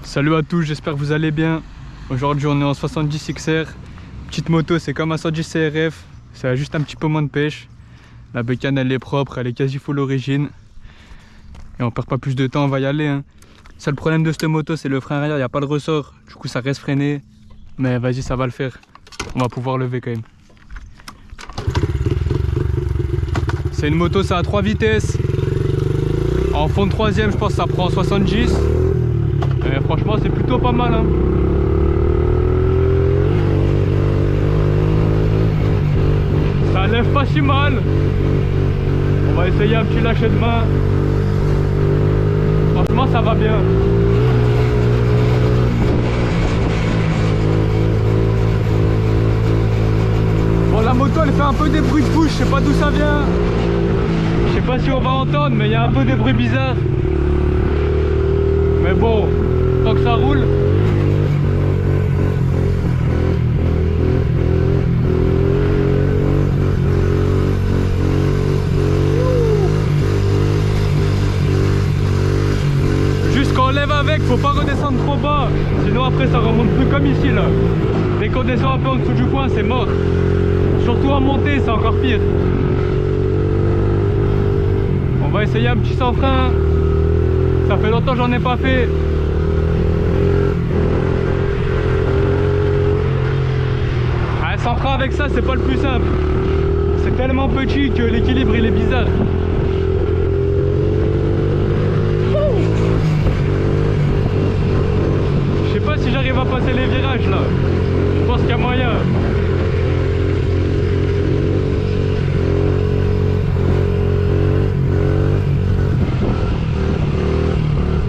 Salut à tous, j'espère que vous allez bien. Aujourd'hui on est en 70 XR. Petite moto, c'est comme un 110 CRF. Ça a juste un petit peu moins de pêche. La bécane elle est propre, elle est quasi full origine. Et on perd pas plus de temps, on va y aller hein. Seul problème de cette moto c'est le frein arrière, il n'y a pas de ressort. Du coup ça reste freiné. Mais vas-y, ça va le faire. On va pouvoir lever quand même. C'est une moto, ça a 3 vitesses. En fond de troisième, je pense que ça prend 70. Et franchement, c'est plutôt pas mal hein. Ça lève pas si mal. On va essayer un petit lâcher de main. Franchement, ça va bien. Bon, la moto, elle fait un peu des bruits de push. Je sais pas d'où ça vient. Je sais pas si on va entendre, mais il y a un peu des bruits bizarres. Mais bon, tant que ça roule. Juste quand on lève avec, faut pas redescendre trop bas. Sinon après ça remonte plus comme ici là. Dès qu'on descend un peu en dessous du point, c'est mort. Surtout en montée, c'est encore pire. On va essayer un petit sans frein. Ça fait longtemps que j'en ai pas fait. Ah, sans frein avec ça, c'est pas le plus simple. C'est tellement petit que l'équilibre il est bizarre. Je sais pas si j'arrive à passer les virages là. Je pense qu'il y a moyen.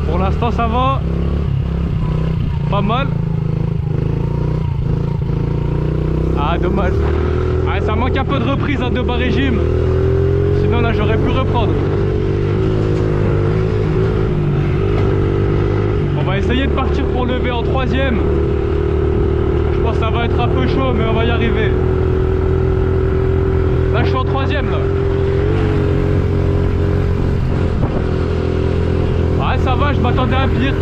Pour l'instant ça va. Pas mal. Ah dommage. Ah, ça manque un peu de reprise de bas régime. Sinon là j'aurais pu reprendre. On va essayer de partir pour lever en troisième. Je pense que ça va être un peu chaud mais on va y arriver. Là je suis en troisième là. Ouais ça va, je m'attendais à pire.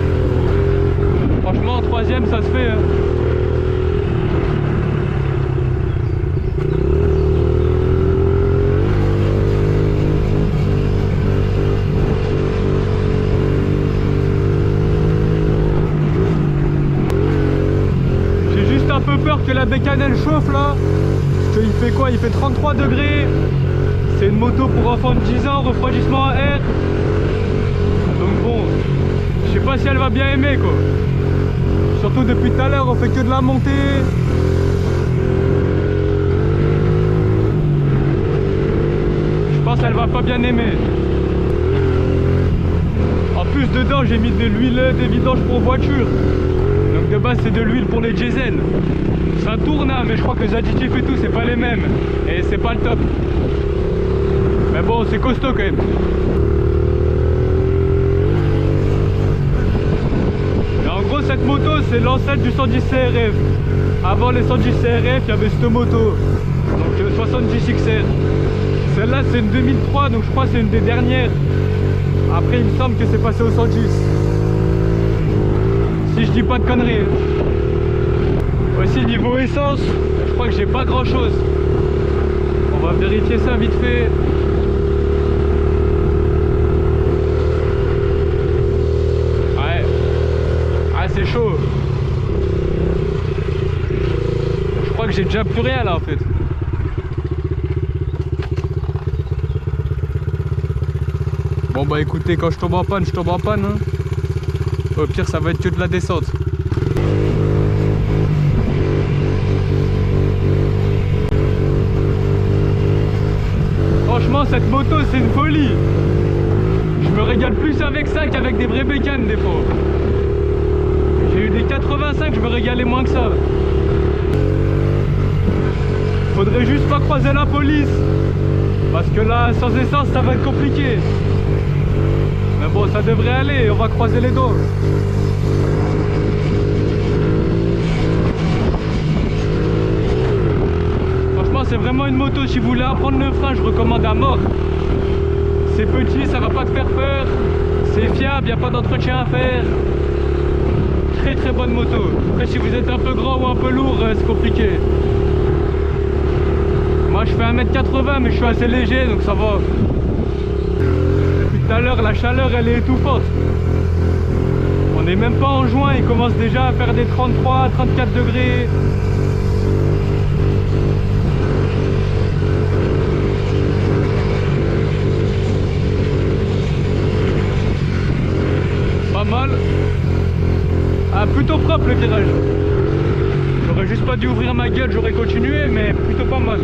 Franchement en troisième ça se fait hein. J'ai juste un peu peur que la bécane elle chauffe là. Parce qu'il fait quoi? Il fait 33 degrés. C'est une moto pour enfants de 10 ans, refroidissement à air. Donc bon, je sais pas si elle va bien aimer quoi. Surtout depuis tout à l'heure on fait que de la montée. Je pense qu'elle va pas bien aimer. En plus dedans j'ai mis de l'huile des vidanges pour voiture. Donc de base c'est de l'huile pour les diesel. Ça tourne hein, mais je crois que les additifs et tout c'est pas les mêmes. Et c'est pas le top. Mais bon c'est costaud quand même. En gros cette moto c'est l'ancêtre du 110 CRF. Avant les 110 CRF il y avait cette moto. Donc 70 XR. Celle-là c'est une 2003 donc je crois que c'est une des dernières. Après il me semble que c'est passé au 110. Si je dis pas de conneries. Aussi niveau essence, je crois que j'ai pas grand chose. On va vérifier ça vite fait. C'est chaud. Je crois que j'ai déjà plus rien là en fait. Bon bah écoutez, quand je tombe en panne, je tombe en panne hein. Au pire ça va être que de la descente. Franchement cette moto c'est une folie. Je me régale plus avec ça qu'avec des vraies bécanes des fois. J'ai eu des 85, je me régalais moins que ça. Faudrait juste pas croiser la police. Parce que là, sans essence, ça va être compliqué. Mais bon, ça devrait aller, on va croiser les doigts. Franchement, c'est vraiment une moto. Si vous voulez apprendre le frein, je recommande à mort. C'est petit, ça va pas te faire peur. C'est fiable, il n'y a pas d'entretien à faire. bonne moto. Après si vous êtes un peu grand ou un peu lourd, c'est compliqué. Moi je fais 1m80 mais je suis assez léger donc ça va. Depuis tout à l'heure la chaleur elle est étouffante. On n'est même pas en juin, il commence déjà à faire des 33, 34 degrés. Pas mal. Ah, plutôt propre le virage. J'aurais juste pas dû ouvrir ma gueule, j'aurais continué, mais plutôt pas mal.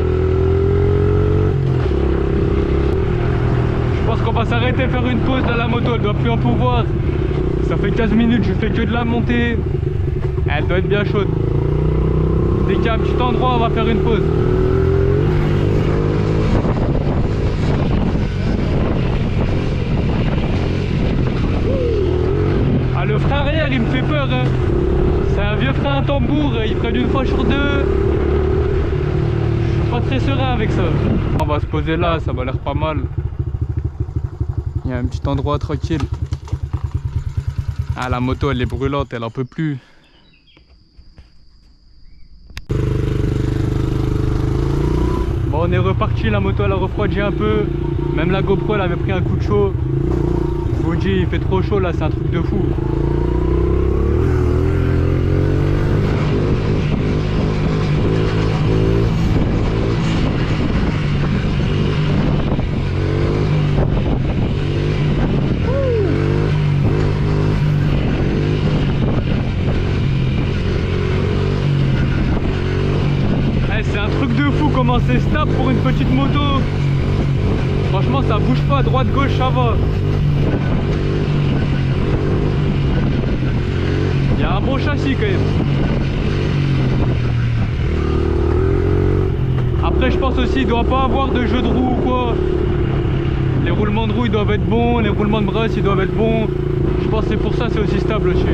Je pense qu'on va s'arrêter faire une pause dans la moto, elle doit plus en pouvoir. Ça fait 15 minutes, je fais que de la montée. Elle doit être bien chaude. Dès qu'il y a un petit endroit, on va faire une pause. Ah, le frein arrière, il me fait peur. Hein. C'est un vieux frein à tambour, il freine une fois sur deux. Je suis pas très serein avec ça. On va se poser là, ça m'a l'air pas mal. Il y a un petit endroit tranquille. Ah, la moto elle est brûlante, elle en peut plus. Bon, on est reparti, la moto elle a refroidi un peu. Même la GoPro elle avait pris un coup de chaud. Je vous dis, il fait trop chaud là, c'est un truc de fou. C'est un truc de fou comment c'est stable pour une petite moto. Franchement ça bouge pas, droite gauche ça va. Il y a un bon châssis quand même. Après je pense aussi il doit pas avoir de jeu de roue ou quoi. Les roulements de roue ils doivent être bons, les roulements de brosse ils doivent être bons. Je pense que c'est pour ça c'est aussi stable aussi.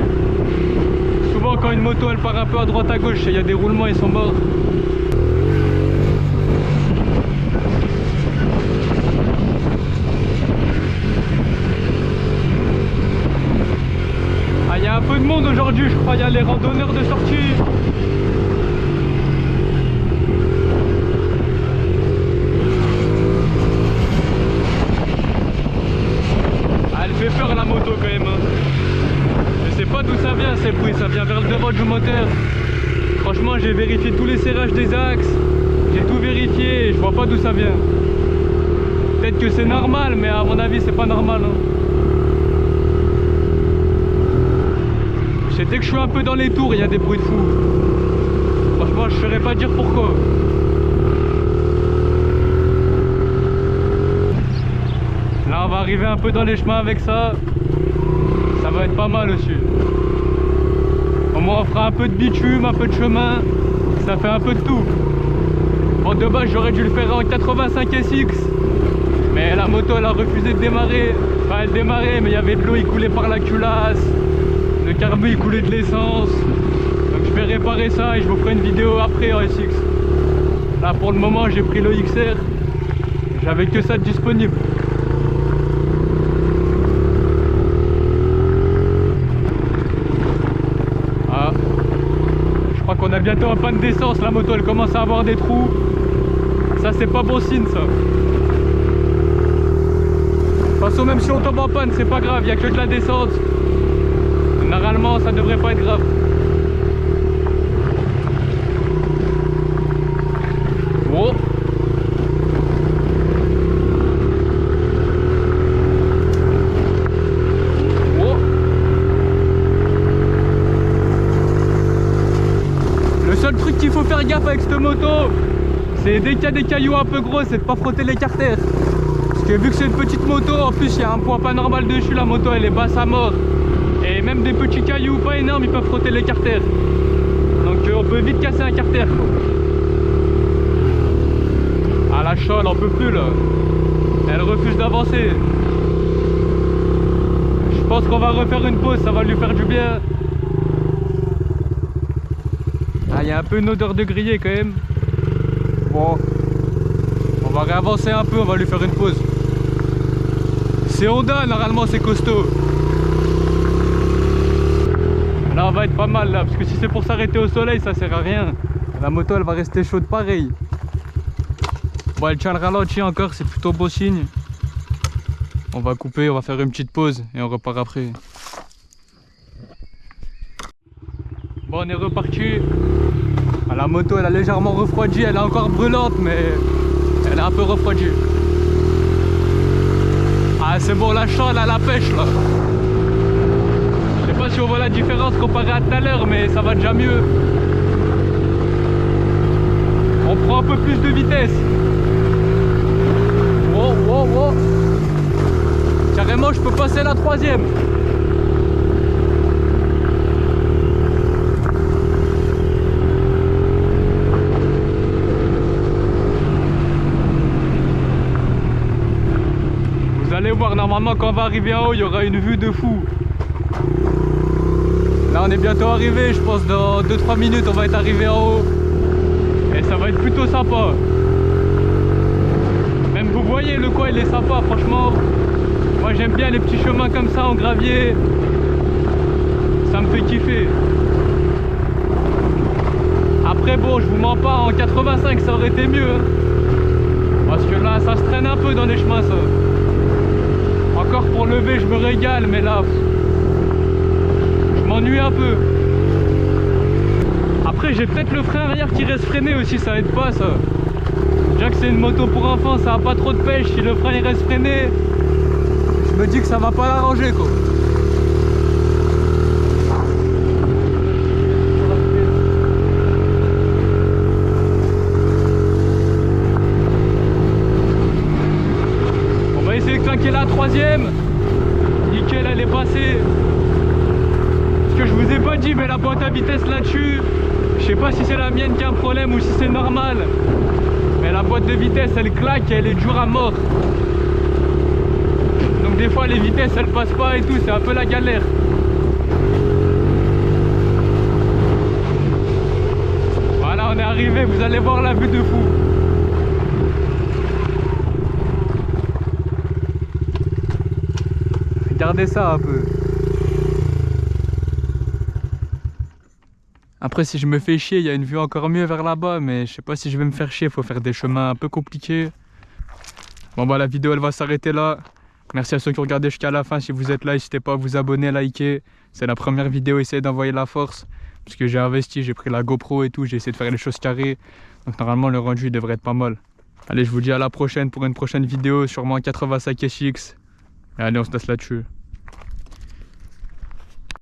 Souvent quand une moto elle part un peu à droite à gauche, il y a des roulements ils sont morts. Il y a un peu de monde aujourd'hui, je crois, il y a les randonneurs de sortie. Ah, elle fait peur la moto quand même. Je sais pas d'où ça vient ces bruits, ça vient vers le devant du moteur. Franchement, j'ai vérifié tous les serrages des axes, j'ai tout vérifié et je vois pas d'où ça vient. Peut-être que c'est normal, mais à mon avis, c'est pas normal. Hein. Dès que je suis un peu dans les tours, il y a des bruits de fou. Franchement, je ne saurais pas dire pourquoi. Là, on va arriver un peu dans les chemins avec ça. Ça va être pas mal aussi. Au moins, on fera un peu de bitume, un peu de chemin. Ça fait un peu de tout. Bon, de base, j'aurais dû le faire en 85 SX. Mais la moto, elle a refusé de démarrer. Enfin, elle démarrait, mais il y avait de l'eau, il coulait par la culasse. Le carbu il coulait de l'essence. Donc je vais réparer ça et je vous ferai une vidéo après en SX. Là pour le moment j'ai pris le XR. J'avais que ça de disponible. Ah, je crois qu'on a bientôt en panne d'essence. La moto elle commence à avoir des trous. Ça c'est pas bon signe ça. De toute façon même si on tombe en panne c'est pas grave, il n'y a que de la descente. Normalement, ça devrait pas être grave. Oh. Oh. Le seul truc qu'il faut faire gaffe avec cette moto, c'est dès qu'il y a des cailloux un peu gros, c'est de pas frotter les carters. Parce que vu que c'est une petite moto, en plus il y a un poids pas normal dessus, la moto elle est basse à mort. Et même des petits cailloux pas énormes, ils peuvent frotter les carters. Donc on peut vite casser un carter. Ah la chole, on peut plus là. Elle refuse d'avancer. Je pense qu'on va refaire une pause, ça va lui faire du bien. Ah, il y a un peu une odeur de grillé quand même. Bon, on va réavancer un peu, on va lui faire une pause. C'est Honda, normalement c'est costaud. Là on va être pas mal là, parce que si c'est pour s'arrêter au soleil ça sert à rien. La moto elle va rester chaude pareil. Bon elle tient le ralenti encore, c'est plutôt beau signe. On va couper, on va faire une petite pause et on repart après. Bon on est reparti. La moto elle a légèrement refroidi, elle est encore brûlante mais elle est un peu refroidie. Ah c'est bon, là je sens là, la pêche là. Je sais pas si on voit la différence comparé à tout à l'heure mais ça va déjà mieux. On prend un peu plus de vitesse. Oh oh oh. Carrément je peux passer la 3e. Vous allez voir, normalement quand on va arriver en haut, il y aura une vue de fou. Là on est bientôt arrivé, je pense dans 2-3 minutes on va être arrivé en haut. Et ça va être plutôt sympa. Même vous voyez le coin il est sympa franchement. Moi j'aime bien les petits chemins comme ça en gravier. Ça me fait kiffer. Après bon je vous mens pas, en 85 ça aurait été mieux. Parce que là ça se traîne un peu dans les chemins ça. Encore pour lever je me régale mais là je m'ennuie un peu. Après j'ai peut-être le frein arrière qui reste freiné aussi, ça aide pas ça. Déjà que c'est une moto pour enfants, ça a pas trop de pêche, si le frein il reste freiné, je me dis que ça va pas l'arranger quoi. On va essayer de claquer la 3e. Nickel, elle est passée. Ce que je vous ai pas dit, mais la boîte à vitesse là-dessus, je sais pas si c'est la mienne qui a un problème ou si c'est normal. Mais la boîte de vitesse elle claque et elle est dure à mort. Donc des fois les vitesses elles passent pas et tout, c'est un peu la galère. Voilà on est arrivé, vous allez voir la vue de fou. Regardez ça un peu. Après si je me fais chier, il y a une vue encore mieux vers là-bas, mais je sais pas si je vais me faire chier, il faut faire des chemins un peu compliqués. Bon bah la vidéo elle va s'arrêter là. Merci à ceux qui ont regardé jusqu'à la fin, si vous êtes là, n'hésitez pas à vous abonner, liker. C'est la première vidéo, essayez d'envoyer la force. Parce que j'ai investi, j'ai pris la GoPro et tout, j'ai essayé de faire les choses carrées. Donc normalement le rendu devrait être pas mal. Allez je vous dis à la prochaine pour une prochaine vidéo, sûrement 85 SX. Et allez on se laisse là-dessus.